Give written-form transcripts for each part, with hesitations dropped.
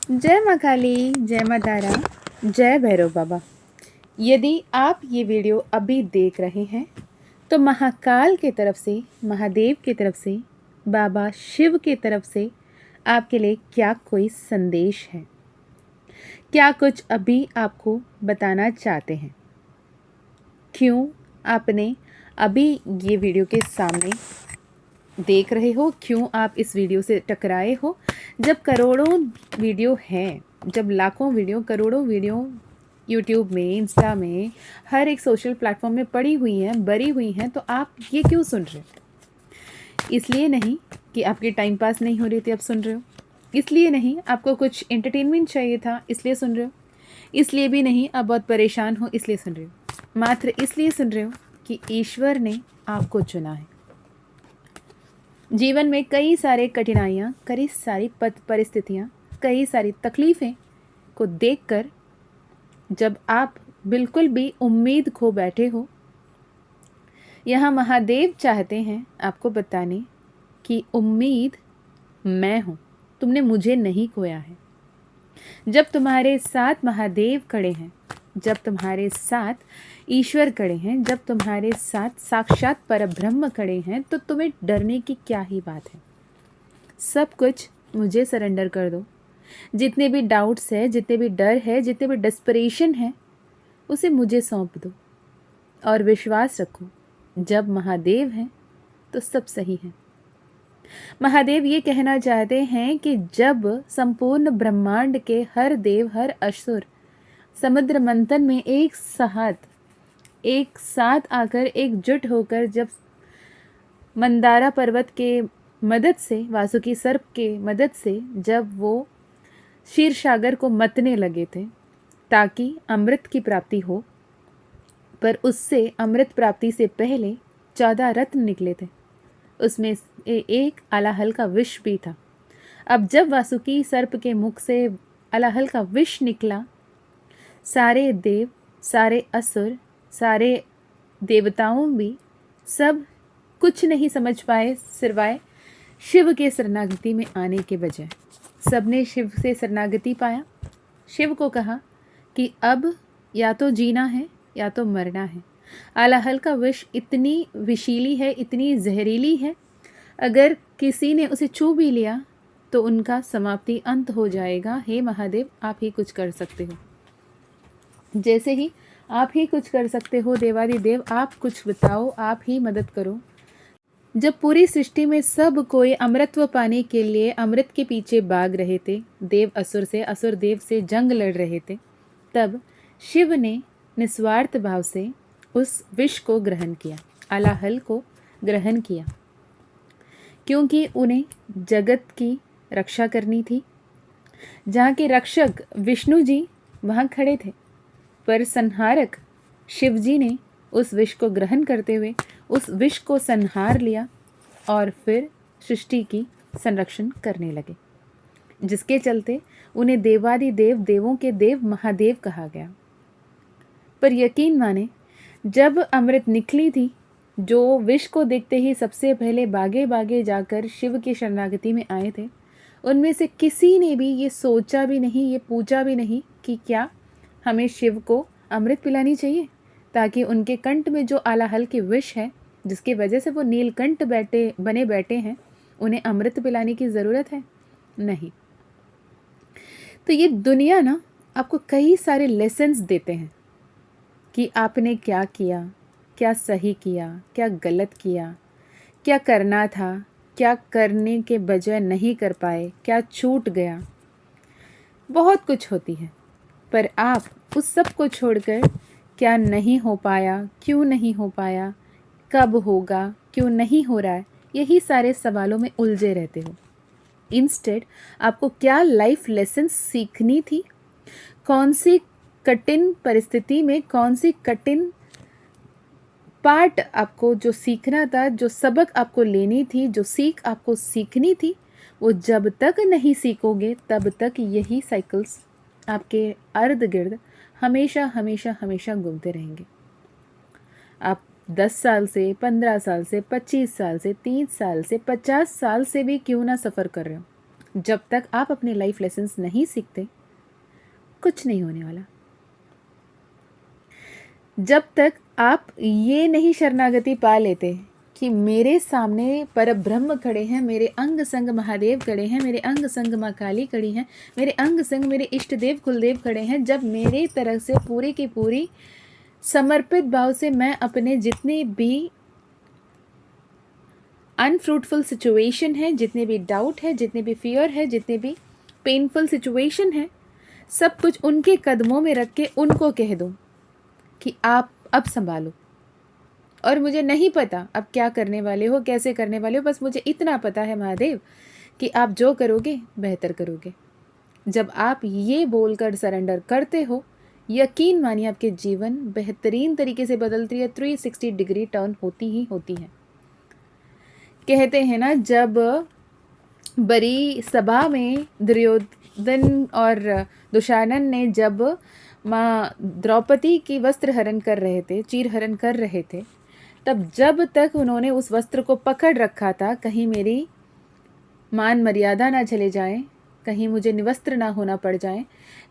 जय माँ काली, जय माँ तारा, जय भैरव बाबा। यदि आप ये वीडियो अभी देख रहे हैं तो महाकाल की तरफ से, महादेव की तरफ से, बाबा शिव की तरफ से आपके लिए क्या कोई संदेश है? क्या कुछ अभी आपको बताना चाहते हैं? क्यों आपने अभी ये वीडियो के सामने देख रहे हो? क्यों आप इस वीडियो से टकराए हो? जब करोड़ों वीडियो हैं, जब लाखों वीडियो, करोड़ों वीडियो यूट्यूब में, इंस्टा में, हर एक सोशल प्लेटफॉर्म में पड़ी हुई हैं, भरी हुई हैं, तो आप ये क्यों सुन रहे हो? इसलिए नहीं कि आपकी टाइम पास नहीं हो रही थी, अब सुन रहे हो। इसलिए नहीं आपको कुछ एंटरटेनमेंट चाहिए था, इसलिए सुन रहे हो। इसलिए भी नहीं आप बहुत परेशान हो, इसलिए सुन रहे हो। मात्र इसलिए सुन रहे हो कि ईश्वर ने आपको चुना है। जीवन में कई सारे कठिनाइयाँ, कई सारी परिस्थितियाँ, कई सारी तकलीफ़ें को देखकर जब आप बिल्कुल भी उम्मीद खो बैठे हो, यहाँ महादेव चाहते हैं आपको बताने कि उम्मीद मैं हूँ, तुमने मुझे नहीं खोया है। जब तुम्हारे साथ महादेव खड़े हैं, जब तुम्हारे साथ ईश्वर खड़े हैं, जब तुम्हारे साथ साक्षात परब्रह्म खड़े हैं, तो तुम्हें डरने की क्या ही बात है। सब कुछ मुझे सरेंडर कर दो। जितने भी डाउट्स है, जितने भी डर है, जितने भी डेस्परेशन है, उसे मुझे सौंप दो और विश्वास रखो, जब महादेव हैं तो सब सही है। महादेव ये कहना चाहते हैं कि जब संपूर्ण ब्रह्मांड के हर देव, हर असुर समुद्र मंथन में एक साथ आकर, एकजुट होकर, जब मंदारा पर्वत के मदद से, वासुकी सर्प के मदद से जब वो क्षीर सागर को मतने लगे थे ताकि अमृत की प्राप्ति हो, पर उससे अमृत प्राप्ति से पहले 14 रत्न निकले थे। उसमें एक अलाहल का विष भी था। अब जब वासुकी सर्प के मुख से अलाहल का विष निकला, सारे देव, सारे असुर, सारे देवताओं भी सब कुछ नहीं समझ पाए सिवाय शिव के शरणागति में आने के बजाय। सबने शिव से शरणागति पाया। शिव को कहा कि अब या तो जीना है या तो मरना है। अलाहल का विष इतनी विषीली है, इतनी जहरीली है, अगर किसी ने उसे छू भी लिया तो उनका समाप्ति अंत हो जाएगा। हे महादेव, आप ही कुछ कर सकते हो। जैसे ही आप ही कुछ कर सकते हो, देवादिदेव आप कुछ बताओ, आप ही मदद करो। जब पूरी सृष्टि में सब कोई अमृतत्व पाने के लिए अमृत के पीछे भाग रहे थे, देव असुर से, असुर देव से जंग लड़ रहे थे, तब शिव ने निस्वार्थ भाव से उस विष को ग्रहण किया, अलाहल को ग्रहण किया, क्योंकि उन्हें जगत की रक्षा करनी थी। जहाँ के रक्षक विष्णु जी वहाँ खड़े थे, पर संहारक शिव जी ने उस विष को ग्रहण करते हुए उस विष को संहार लिया और फिर सृष्टि की संरक्षण करने लगे, जिसके चलते उन्हें देवादिदेव, देवों के देव महादेव कहा गया। पर यकीन माने, जब अमृत निकली थी, जो विष को देखते ही सबसे पहले बागे बागे जाकर शिव की शरणागति में आए थे, उनमें से किसी ने भी ये सोचा भी नहीं, ये पूछा भी नहीं कि क्या हमें शिव को अमृत पिलानी चाहिए, ताकि उनके कंठ में जो आलाहल की विष है, जिसकी वजह से वो नीलकंठ बने बैठे हैं, उन्हें अमृत पिलाने की ज़रूरत है? नहीं। तो ये दुनिया ना आपको कई सारे लेसन्स देते हैं कि आपने क्या किया, क्या सही किया, क्या गलत किया, क्या करना था, क्या करने के बजाय नहीं कर पाए, क्या छूट गया। बहुत कुछ होती है, पर आप उस सब को छोड़कर क्या नहीं हो पाया, क्यों नहीं हो पाया, कब होगा, क्यों नहीं हो रहा है, यही सारे सवालों में उलझे रहते हो। इंस्टेड आपको क्या लाइफ लेसन्स सीखनी थी, कौन सी कठिन परिस्थिति में, कौन सी कठिन पार्ट आपको जो सीखना था, जो सबक आपको लेनी थी, जो सीख आपको सीखनी थी, वो जब तक नहीं सीखोगे तब तक यही साइकिल्स आपके अर्ध गिर्द हमेशा हमेशा हमेशा घूमते रहेंगे। आप 10 साल से, 15 साल से, 25 साल से, 30 साल से, 50 साल से भी क्यों ना सफ़र कर रहे हो, जब तक आप अपने लाइफ लेसन्स नहीं सीखते, कुछ नहीं होने वाला। जब तक आप ये नहीं शरणागति पा लेते कि मेरे सामने परब्रह्म खड़े हैं, मेरे अंग संग महादेव खड़े हैं, मेरे अंग संग माँ काली खड़ी हैं, मेरे अंग संग मेरे इष्ट देव कुलदेव खड़े हैं, जब मेरे तरफ से पूरी की पूरी समर्पित भाव से मैं अपने जितने भी अनफ्रूटफुल सिचुएशन है, जितने भी डाउट है, जितने भी फियर है, जितने भी पेनफुल सिचुएशन है, सब कुछ उनके कदमों में रख के उनको कह दूं कि आप अब संभालो। और मुझे नहीं पता अब क्या करने वाले हो, कैसे करने वाले हो, बस मुझे इतना पता है महादेव कि आप जो करोगे बेहतर करोगे। जब आप ये बोलकर सरेंडर करते हो, यकीन मानिए आपके जीवन बेहतरीन तरीके से बदलती है, 360 डिग्री टर्न होती ही होती है। कहते हैं ना, जब बड़ी सभा में दुर्योधन और दुशासन ने जब माँ द्रौपदी की वस्त्र हरण कर रहे थे, चीर हरण कर रहे थे, तब जब तक उन्होंने उस वस्त्र को पकड़ रखा था, कहीं मेरी मान मर्यादा ना चले जाए, कहीं मुझे निवस्त्र ना होना पड़ जाए,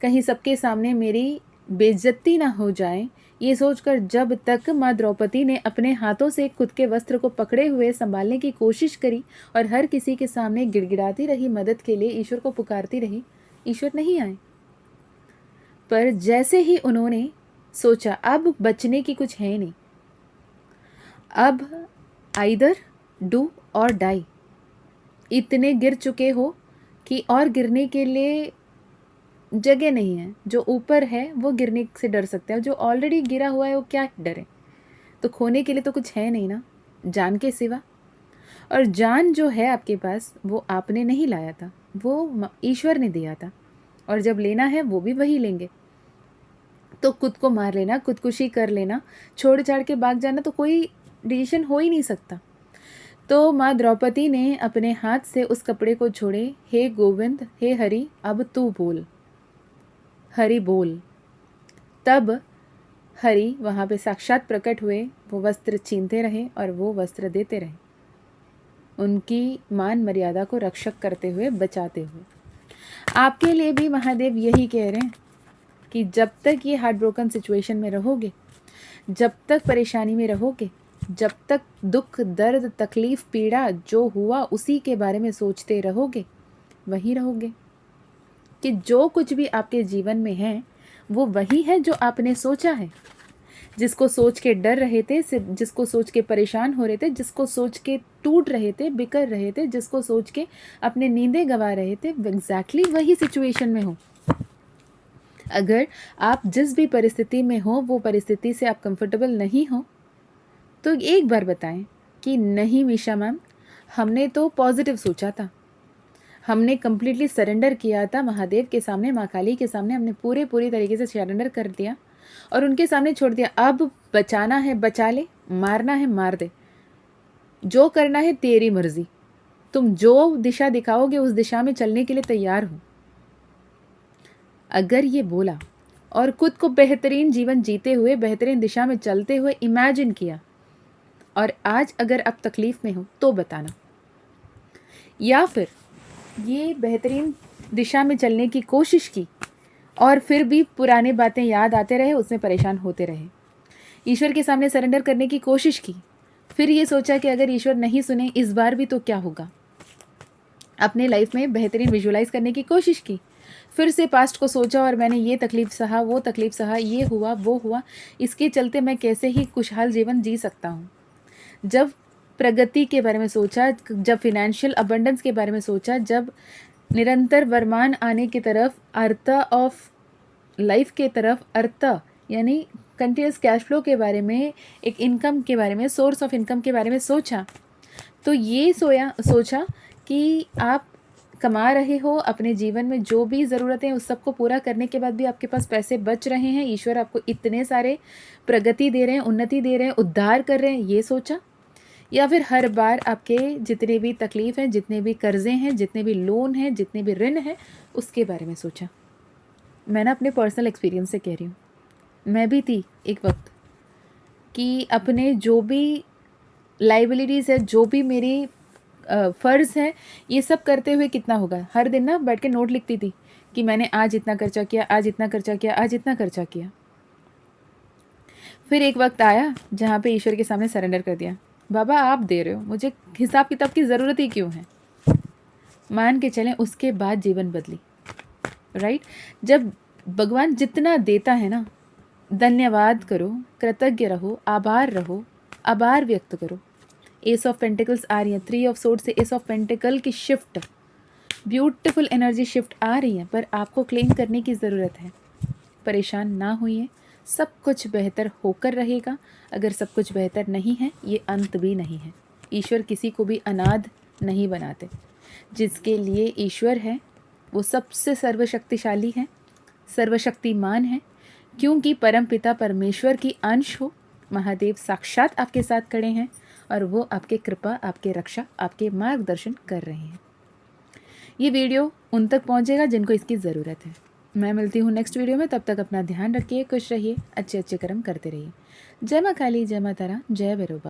कहीं सबके सामने मेरी बेइज्जती ना हो जाए, ये सोचकर जब तक माँ द्रौपदी ने अपने हाथों से खुद के वस्त्र को पकड़े हुए संभालने की कोशिश करी और हर किसी के सामने गिड़गिड़ाती रही, मदद के लिए ईश्वर को पुकारती रही, ईश्वर नहीं आए। पर जैसे ही उन्होंने सोचा अब बचने की कुछ है नहीं, अब आइदर डू और डाई, इतने गिर चुके हो कि और गिरने के लिए जगह नहीं है। जो ऊपर है वो गिरने से डर सकता है, जो ऑलरेडी गिरा हुआ है वो क्या डरे। तो खोने के लिए तो कुछ है नहीं ना, जान के सिवा। और जान जो है आपके पास वो आपने नहीं लाया था, वो ईश्वर ने दिया था, और जब लेना है वो भी वही लेंगे। तो खुद को मार लेना, खुदकुशी कर लेना, छोड़ छाड़ के भाग जाना, तो कोई डिसीजन हो ही नहीं सकता। तो माँ द्रौपदी ने अपने हाथ से उस कपड़े को छोड़े, हे गोविंद, हे हरि, अब तू बोल, हरि बोल। तब हरि वहाँ पे साक्षात प्रकट हुए, वो वस्त्र छीनते रहे और वो वस्त्र देते रहे, उनकी मान मर्यादा को रक्षक करते हुए, बचाते हुए। आपके लिए भी महादेव यही कह रहे हैं कि जब तक ये हार्ट ब्रोकन सिचुएशन में रहोगे, जब तक परेशानी में रहोगे, जब तक दुख दर्द तकलीफ पीड़ा जो हुआ उसी के बारे में सोचते रहोगे, वही रहोगे। कि जो कुछ भी आपके जीवन में है वो वही है जो आपने सोचा है। जिसको सोच के डर रहे थे, जिसको सोच के परेशान हो रहे थे, जिसको सोच के टूट रहे थे, बिकर रहे थे, जिसको सोच के अपने नींदें गंवा रहे थे, एग्जैक्टली वही सिचुएशन में हो। अगर आप जिस भी परिस्थिति में हो वो परिस्थिति से आप कंफर्टेबल नहीं हो, तो एक बार बताएं कि नहीं मीशा मैम, हमने तो पॉजिटिव सोचा था, हमने कम्प्लीटली सरेंडर किया था महादेव के सामने, माँ काली के सामने हमने पूरी तरीके से सरेंडर कर दिया और उनके सामने छोड़ दिया। अब बचाना है बचा ले, मारना है मार दे, जो करना है तेरी मर्जी, तुम जो दिशा दिखाओगे उस दिशा में चलने के लिए तैयार हूँ। अगर ये बोला और खुद को बेहतरीन जीवन जीते हुए, बेहतरीन दिशा में चलते हुए इमेजिन किया, और आज अगर आप तकलीफ में हो तो बताना, या फिर ये बेहतरीन दिशा में चलने की कोशिश की और फिर भी पुराने बातें याद आते रहे, उसमें परेशान होते रहे, ईश्वर के सामने सरेंडर करने की कोशिश की, फिर ये सोचा कि अगर ईश्वर नहीं सुने इस बार भी तो क्या होगा, अपने लाइफ में बेहतरीन विजुलाइज करने की कोशिश की, फिर से पास्ट को सोचा और मैंने ये तकलीफ सहा, वो तकलीफ सहा, ये हुआ वो हुआ, इसके चलते मैं कैसे ही खुशहाल जीवन जी सकता हूँ। जब प्रगति के बारे में सोचा, जब फिनेंशियल अबंडेंस के बारे में सोचा, जब निरंतर वरमान आने की तरफ, अर्थ ऑफ लाइफ के तरफ, अर्थ यानी कंटिन्यूस कैश फ्लो के बारे में, एक इनकम के बारे में, सोर्स ऑफ इनकम के बारे में सोचा, तो ये सोचा कि आप कमा रहे हो, अपने जीवन में जो भी ज़रूरतें उस सबको पूरा करने के बाद भी आपके पास पैसे बच रहे हैं, ईश्वर आपको इतने सारे प्रगति दे रहे हैं, उन्नति दे रहे हैं, उद्धार कर रहे हैं, ये सोचा। या फिर हर बार आपके जितने भी तकलीफ़ हैं, जितने भी कर्जे हैं, जितने भी लोन हैं, जितने भी ऋण हैं, उसके बारे में सोचा। मैं ना अपने पर्सनल एक्सपीरियंस से कह रही हूँ, मैं भी थी एक वक्त कि अपने जो भी लाइबिलिटीज़ है, जो भी मेरी फ़र्ज़ है, ये सब करते हुए कितना होगा। हर दिन ना बैठ के नोट लिखती थी कि मैंने आज इतना खर्चा किया, आज इतना खर्चा किया, आज इतना खर्चा किया। फिर एक वक्त आया जहाँ पे ईश्वर के सामने सरेंडर कर दिया, बाबा आप दे रहे हो, मुझे हिसाब किताब की ज़रूरत ही क्यों है। मान के चलें उसके बाद जीवन बदली, राइट। जब भगवान जितना देता है ना, धन्यवाद करो, कृतज्ञ रहो, आभार व्यक्त करो। एस ऑफ पेंटिकल्स आ रही है, 3 ऑफ सोर्ड से एस ऑफ पेंटिकल की शिफ्ट, ब्यूटीफुल एनर्जी शिफ्ट आ रही है, पर आपको क्लेम करने की ज़रूरत है। परेशान ना होइए, सब कुछ बेहतर होकर रहेगा। अगर सब कुछ बेहतर नहीं है, ये अंत भी नहीं है। ईश्वर किसी को भी अनाथ नहीं बनाते। जिसके लिए ईश्वर है वो सबसे सर्वशक्तिशाली है, सर्वशक्तिमान है, क्योंकि परमपिता परमेश्वर की अंश हो। महादेव साक्षात आपके साथ खड़े हैं और वो आपके कृपा, आपके रक्षा, आपके मार्गदर्शन कर रहे हैं। ये वीडियो उन तक पहुंचेगा जिनको इसकी ज़रूरत है। मैं मिलती हूँ नेक्स्ट वीडियो में, तब तक अपना ध्यान रखिए, खुश रहिए, अच्छे अच्छे कर्म करते रहिए। जय माँ काली, जय माँ तारा, जय भैरव बाबा।